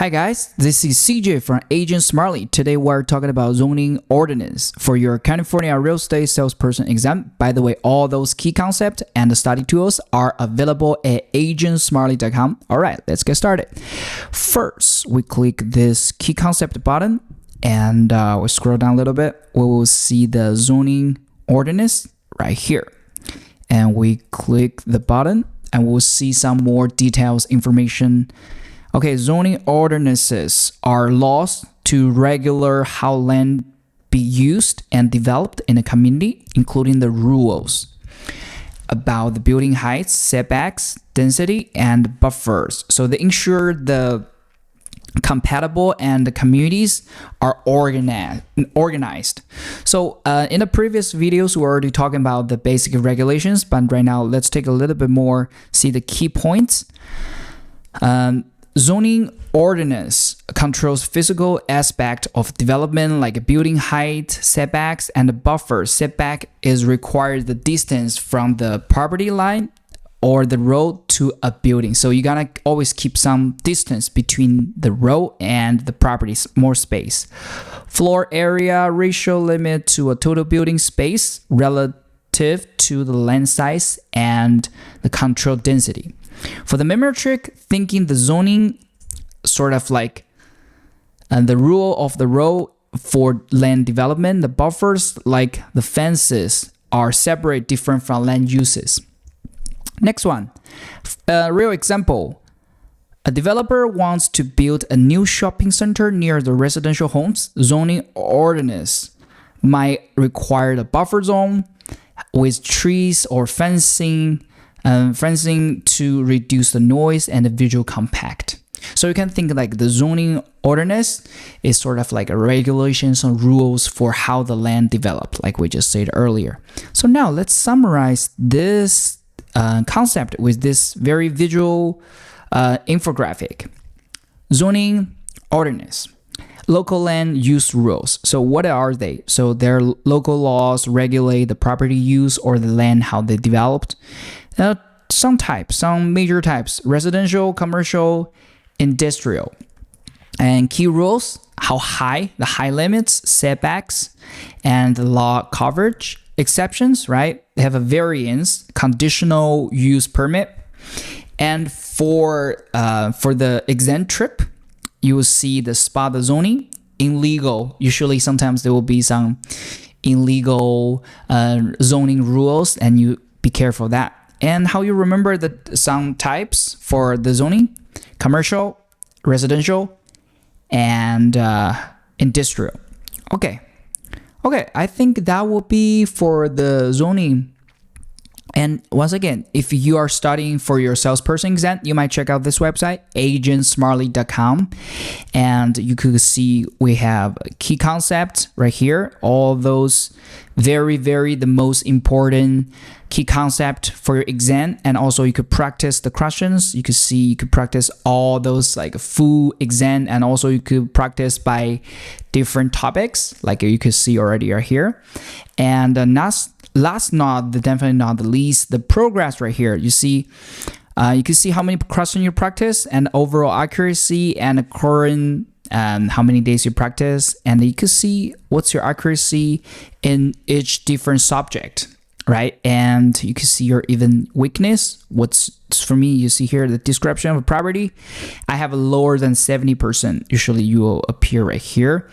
Hi guys, this is CJ from Agent Smartly. Today we're talking about zoning ordinance for your California real estate salesperson exam. By the way, all those key concepts and the study tools are available at agentsmartly.com. All right, let's get started. First, we click this key concept button and we scroll down a little bit. We will see the zoning ordinance right here. And we click the button and we'll see some more details, information. Okay, zoning ordinances are laws to regulate how land be used and developed in a community, including the rules about the building heights, setbacks, density, and buffers. So they ensure the compatible and the communities are organized. So in the previous videos, we were already talking about the basic regulations, but right now let's take a little bit more, see the key points. Zoning ordinance controls physical aspect of development like building height, setbacks, and the buffer. Setback is required the distance from the property line or the road to a building. So you gotta always keep some distance between the road and the property, more space. Floor area ratio limit to a total building space relative to the land size and the control density. For the memory trick, thinking the zoning sort of like the rule of the road for land development, the buffers like the fences are separate, different from land uses. Next one, a real example. A developer wants to build a new shopping center near the residential homes. Zoning ordinance might require the buffer zone with trees or fencing to reduce the noise and the visual compact. So you can think like the zoning ordinance is sort of like a regulations and rules for how the land developed, like we just said earlier. So now let's summarize this concept with this very visual infographic. Zoning ordinance. Local land use rules. So what are they? So their local laws regulate the property use or the land, how they developed. Some major types: residential, commercial, industrial. And key rules: how high, the high limits, setbacks, and the law coverage. Exceptions, right? They have a variance, conditional use permit. And for the exempt trip, you will see the spot zoning, illegal. Usually, sometimes there will be some illegal zoning rules, and you be careful of that. And how you remember some types for the zoning: commercial, residential, and industrial. Okay, I think that will be for the zoning. And once again, if you are studying for your salesperson exam, you might check out this website, agentsmartly.com. And you could see we have key concepts right here. All those very the most important key concept for your exam. And also you could practice the questions. You could practice all those like full exam. And also you could practice by different topics, like you could see already are here. And last definitely not the least, the progress right here. You can see how many questions you practice and overall accuracy and the current how many days you practice, and you can see what's your accuracy in each different subject, right? And you can see your even weakness. For me, you see here the description of a property. I have a lower than 70%. Usually you will appear right here.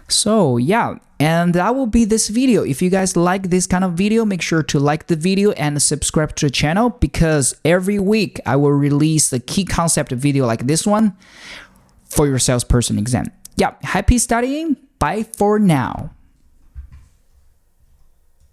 So yeah, and that will be this video. If you guys like this kind of video, make sure to like the video and subscribe to the channel, because every week I will release the key concept video like this one for your salesperson exam. Yeah, happy studying. Bye for now.